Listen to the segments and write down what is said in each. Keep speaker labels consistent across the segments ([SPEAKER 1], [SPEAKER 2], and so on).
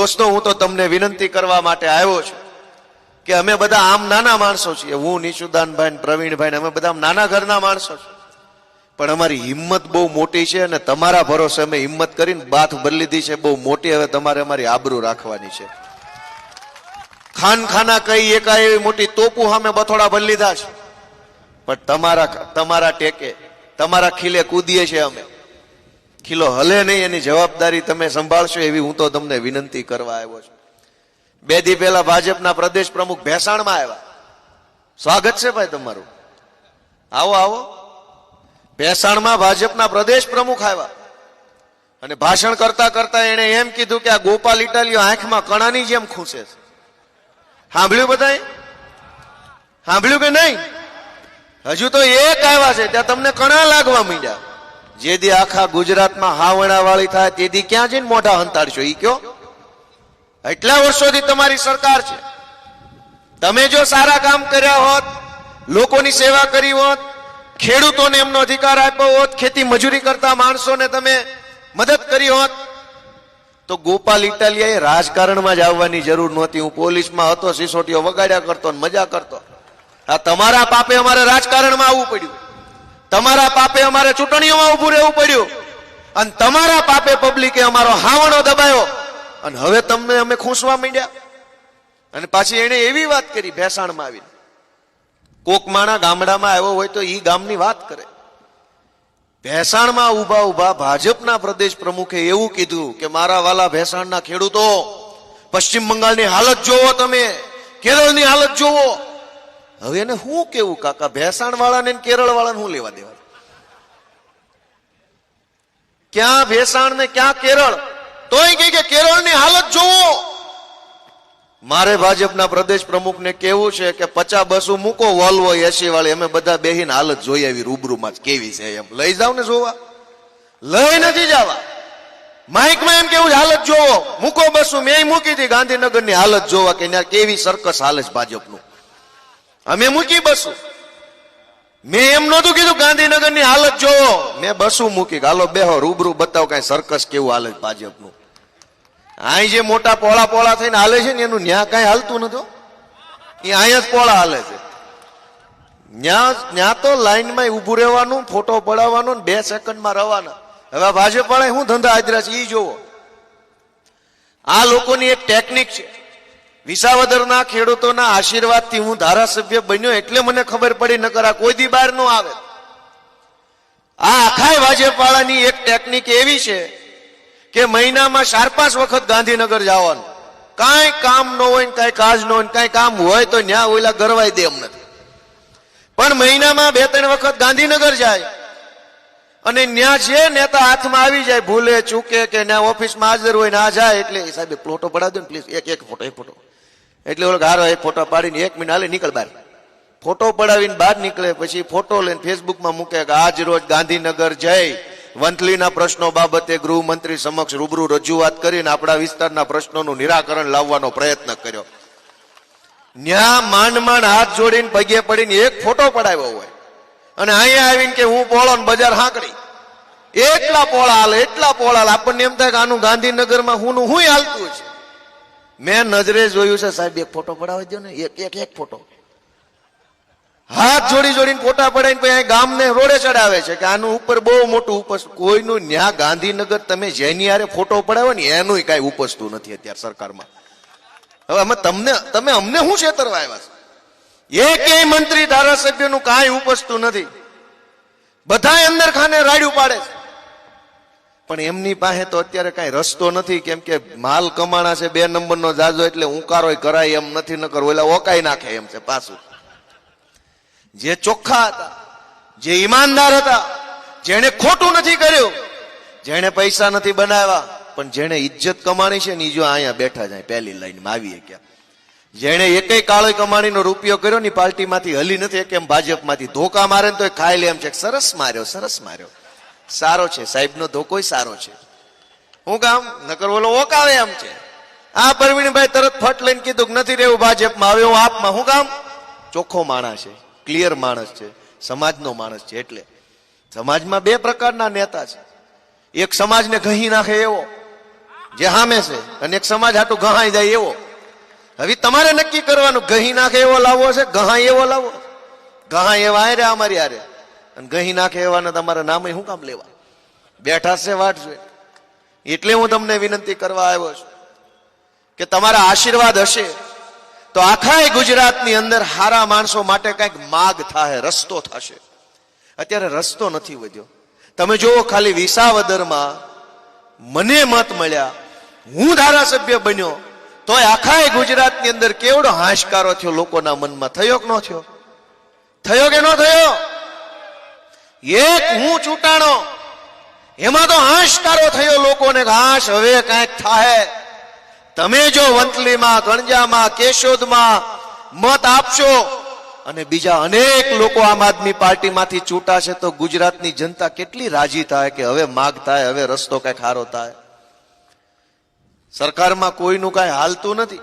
[SPEAKER 1] દોસ્તો, હું તો તમને વિનંતી કરવા માટે આવ્યો છું કે અમે બધા આમ નાના માણસો છીએ. હું, નિશુદાનભાઈ, પ્રવીણભાઈ, અમે બધા નાના ઘરના માણસો છીએ, પણ અમારી હિંમત બહુ મોટી છે અને તમારા ભરોસે અમે હિંમત કરીને બાથ ભરી લીધી છે બહુ મોટી. હવે તમારે અમારી આબરૂ રાખવાની છે. ખાનખાના કઈ એવી મોટી તોપુ સામે બથોડા ભરી લીધા છે, પણ તમારા ટેકે, તમારા ખીલે કૂદીએ છે અમે. ખીલો હલે નહીં એની જવાબદારી તમે સંભાળશો એવી હું તો તમને વિનંતી કરવા આવ્યો છું. 2 દી પહેલા ભાજપના પ્રદેશ પ્રમુખ ભેસાણમાં આવ્યા. સ્વાગત છે ભાઈ તમારું, આવો આવો. ભેસાણમાં ભાજપના પ્રદેશ પ્રમુખ આવ્યા અને ભાષણ કરતા કરતા એને એમ કીધું કે આ ગોપાલ ઇટાલિયો આંખમાં કણાની જેમ ખૂંસે છે. સાંભળ્યું બધાએ? સાંભળ્યું કે નહીં? હજુ તો એક આવ્યા છે ત્યાં તમને કણા લાગવા માંડ્યા. જે દી આખા ગુજરાતમાં હાવણા વાળી થાય તે દી ક્યાં જઈને મોઢા હંતાડશો ઈ કયો? એટલા વર્ષોથી તમારી સરકાર છે. તમે જો સારા કામ કર્યા હોત, લોકોની સેવા કરી હોત, ખેડૂતોને એમનો અધિકાર આપ્યો હોત, ખેતી મજૂરી કરતા માણસોને તમે મદદ કરી હોત, તો ગોપાલ ઇટાલિયાએ રાજકારણમાં જ આવવાની જરૂર નહોતી. હું પોલીસમાં હતો, સિસોટીઓ વગાડ્યા કરતો, મજા કરતો. આ તમારા પાપે અમારે રાજકારણમાં આવવું પડ્યું, તમારા પાપે અમારે ચૂંટણીઓમાં ઉભું રહેવું પડ્યું, અને તમારા પાપે પબ્લિકે અમારો હાવણો દબાયો, અને હવે તમને અમે ખૂંસવા માંડ્યા. અને પાછી એને એવી વાત કરી ભેસાણમાં આવીને, કોક માણા ગામડામાં આવ્યો હોય તો ઈ ગામની વાત કરે. ભેસાણમાં ઉભા ઉભા ભાજપના પ્રદેશ પ્રમુખે એવું કીધું કે મારા વાલા ભેસાણના ખેડૂતો, પશ્ચિમ બંગાળની હાલત જોવો, તમે કેરળની હાલત જોવો. હવે એને શું કેવું કાકા? ભેસાણ વાળાને કેરળ વાળાને શું લેવા દેવા? ક્યાં ભેસાણ ને ક્યાં કેરળ? તોય કે કેરળની હાલત જોવો. મારે ભાજપના પ્રદેશ પ્રમુખને કેવું છે કે 50 બસો મૂકો, વોલ્વો 80 વાળી, અમે બધા બેહીને હાલત જોઈ આવી રૂબરૂમાં કેવી છે એમ. લઈ જાવ ને જોવા, લઈ નથી જવા. માઇકમાં એમ કેવું હાલત જોવો, મૂકો બસો. મેં મૂકી હતી ગાંધીનગરની હાલત જોવા કે ત્યાં કેવી સરકસ હાલે છે ભાજપનું. અમે મૂકી બસો. મેં એમ નહોતું કીધું ગાંધીનગરની હાલત જોવો, મેં બસો મૂકી. હાલો બેહો, રૂબરૂ બતાવો કઈ સરકસ કેવું હાલે છે ભાજપનું. અહીં જે મોટા પોળા પોળા થઈને હાલે છે ને એનું ન્યા કઈ હાલતું નતું, એ અહીંયા જ પોળા હાલે છે. ન્યા તો લાઈનમાં ઉભું રહેવાનું, ફોટો પડાવવાનો, 2 સેકન્ડમાં રવાના. હવે ભાજપ વાળા શું ધંધા આદરા છે એ જોવો. આ લોકોની એક ટેકનિક છે. વિસાવદરના ખેડૂતોના આશીર્વાદથી હું ધારાસભ્ય બન્યો એટલે મને ખબર પડી, નકર આ કોઈ દી બહાર ન આવે. આ આખા ભાજપ વાળાની એક ટેકનિક એવી છે કે મહિનામાં 4-5 વખત ગાંધીનગર જવાનું. કાંઈ કામ ન હોય ને કાંઈ કાજ ન હોય, કાંઈ કામ હોય તો ન્યા ઓલા ગરવાઈ દે એમ નથી, પણ મહિનામાં 2-3 વખત ગાંધીનગર જાય અને ન્યા જે નેતા હાથમાં આવી જાય, ભૂલે ચૂકે કે ન્યા ઓફિસમાં હાજર હોય ના જાય એટલે સાહેબ ફોટો પડાવી દો ને પ્લીઝ, એક ફોટો. એટલે ઓલો ગારો એક ફોટો પાડીને 1 મિનિટ હાલે નીકળ બહાર. ફોટો પડાવીને બહાર નીકળે, પછી ફોટો લઈને ફેસબુકમાં મૂકે કે આજ રોજ ગાંધીનગર જઈ વંથલીના પ્રશ્નો બાબતે ગૃહમંત્રી સમક્ષ રૂબરૂ રજૂઆત કરીને આપણા વિસ્તારના પ્રશ્નોનું નિરાકરણ લાવવાનો પ્રયત્ન કર્યો. ન્યા માંડ હાથ જોડીને પગે પડીને એક ફોટો પડાવ્યો હોય, અને અહીંયા આવીને કે હું પોળો ને બજાર હાંકડી. એટલા પોળા હાલે, એટલા પોળા હાલે. આપણને એમ થાય કે આનું ગાંધીનગરમાં હું હાલતું છે. મેં નજરે જોયું છે સાહેબ, એક ફોટો પડાવી દો ને, એક ફોટો. હાથ જોડીને ફોટા પડાવીને પછી ગામને રોડે ચડાવે છે કે આનું ઉપર બહુ મોટું ઉપસ. કોઈનું ન્યા ગાંધીનગર તમે જેની હારે ફોટો પડાવો ને એનું કઈ ઉપસતું નથી અત્યારે સરકારમાં. હવે અમે તમે અમને શું છેતરવા આવ્યા છે? એકેય મંત્રી ધારાસભ્યનું કાંઈ ઉપસતું નથી. બધા અંદર ખાને રાડ્યું પાડે છે, પણ એમની પાસે તો અત્યારે કઈ રસ્તો નથી, કેમ કે માલ કમાણા છે 2 નંબરનો જાજો, એટલે ઉંકારો કરાય એમ નથી, નકર ઓલા ઓકાઈ નાખે એમ છે પાછું. જે ચોખ્ખા હતા, જે ઈમાનદાર હતા, જેને ખોટું નથી કર્યું, જેને પૈસા નથી બનાવ્યા, પણ જેને ઇજ્જત કમાણી છે ને એ જો અહીંયા બેઠા જાય પહેલી લાઈનમાં આવીએ ક્યાં. જેને એકેય કાળી કમાણીનો રૂપિયો કર્યો ને પાર્ટીમાંથી હલી નથી, એમ ભાજપમાંથી ધોકા મારે ને તો ખાઈ લે એમ છે. સરસ માર્યો, સરસ માર્યો, સારો છે સાહેબનો ધોકોય સારો છે. હું કામ નકર ઓલો ઓકાવે એમ છે. આ પરવીણભાઈ તરત ફટ લઈને કીધું કે નથી રહેવું ભાજપમાં, હવે હું આપમાં. હું કામ? ચોખ્ખો માણસ છે, ક્લિયર માણસ છે, સમાજનો માણસ છે. એટલે સમાજમાં 2 પ્રકારના નેતા છે. એક સમાજને કહી નાખે એવો, જે સામે છે અને એક સમાજ હાટું ગહાઈ જાય એવો. હવે તમારે નક્કી કરવાનું ગહી નાખે એવો લાવવો છે, ગહાઈ એવો લાવવો. ગહાઈ એવા આરે અમારી આરે અને ગહી નાખે એવાના તમારા નામ શું કામ લેવા? બેઠા છે વાટ જોઈ. એટલે હું તમને વિનંતી કરવા આવ્યો છું કે તમારા આશીર્વાદ હશે તો આખા ગુજરાતની અંદર હારા માણસો માટે કઈક માગ થાય, રસ્તો થશે. અત્યારે રસ્તો નથી વધ્યો. તમે જુઓ ખાલી વિસાવદરમાં મને મત મળ્યા, હું ધારાસભ્ય બન્યો, તોય આખા ગુજરાતની અંદર કેવડો હાશકારો થયો લોકોના મનમાં. થયો કે ન થયો? થયો કે ન થયો? એક હું ચૂંટાણો એમાં તો હાશકારો થયો લોકોને, હાશ હવે કઈક થાય. તમે જો વંથલીમાં, ગણજામાં, કેશોદમાં મત આપશો અને બીજા અનેક લોકો આમ આદમી પાર્ટીમાંથી ચૂંટાશે તો ગુજરાતની જનતા કેટલી રાજી થાય કે હવે માગ થાય, હવે રસ્તો કઈક સારો થાય. સરકારમાં કોઈનું કઈ હાલતું નથી.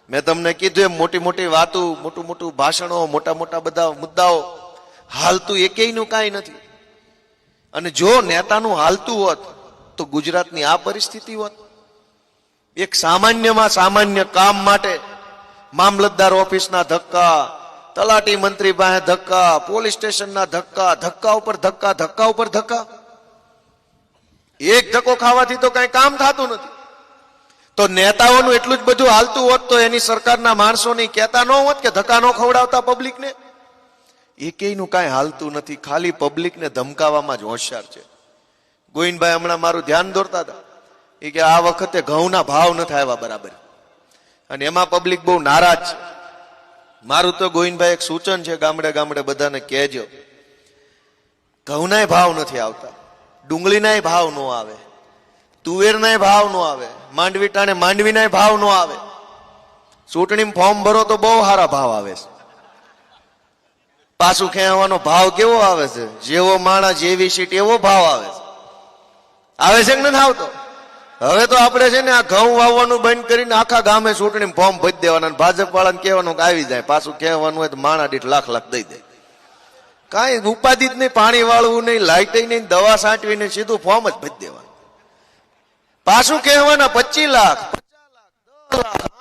[SPEAKER 1] મેં તમને કીધું એમ મોટી મોટી વાતો, મોટું મોટું ભાષણો, મોટા મોટા બધા મુદ્દાઓ, હાલતું એકેયનું કઈ નથી. અને જો નેતાનું હાલતું હોત તો ગુજરાતની આ પરિસ્થિતિ હોત. એક સામાન્યમાં સામાન્ય કામ માટે મામલતદાર ઓફિસના ધક્કા, તલાટી મંત્રી પાસે ધક્કા, પોલીસ સ્ટેશનના ધક્કા, ધક્કા ઉપર ધક્કા, ધક્કા ઉપર ધક્કા. એક ધક્કો ખાવાથી તો કઈ કામ થતું નથી. તો નેતાઓનું એટલું જ બધું હાલતું હોત તો એની સરકારના માણસોની કહેતા ન હોત કે ધક્કા ન ખવડાવતા પબ્લિકને. એકેયનું કાંઈ હાલતું નથી, ખાલી પબ્લિકને ધમકાવવામાં જ હોશિયાર છે. ગોવિંદભાઈ હમણાં મારું ધ્યાન દોરતા હતા એ કે આ વખતે ઘઉંના ભાવ નથી આવ્યા બરાબર અને એમાં પબ્લિક બહુ નારાજ છે. મારું તો ગોવિંદભાઈ એક સૂચન છે, ગામડે ગામડે બધાને કહેજો, ઘઉંનાય ભાવ નથી આવતા, ડુંગળીનાય ભાવ ન આવે, તુવેરનાય ભાવ ન આવે, માંડવી ટાણે માંડવીનાય ભાવ ન આવે. ચૂંટણી ફોર્મ ભરો તો બહુ સારા ભાવ આવે છે. પાછું ખેવાનો ભાવ કેવો આવે છે? જેવો માણસ જેવી સીટ એવો ભાવ આવે છે. આવે છે કે નથી આવતો? હવે તો આપણે છે ને આ ઘઉં વાવવાનું બંધ કરીને આખા ગામે ચૂંટણી ફોર્મ ભરી દેવાના, ભાજપ વાળાને કહેવાનું કે આવી જાય. પાછું કહેવાનું હોય તો માણા દીઠ લાખ લાખ દઈ દે. કાંઈ ઉપાધિ જ નહીં, પાણી વાળવું નહીં, લાઇટ નહીં, દવા છાંટવી નહીં, સીધું ફોર્મ જ ભરી દેવાનું. પાછું કહેવાના 25 લાખ, 50 લાખ, 10 લાખ.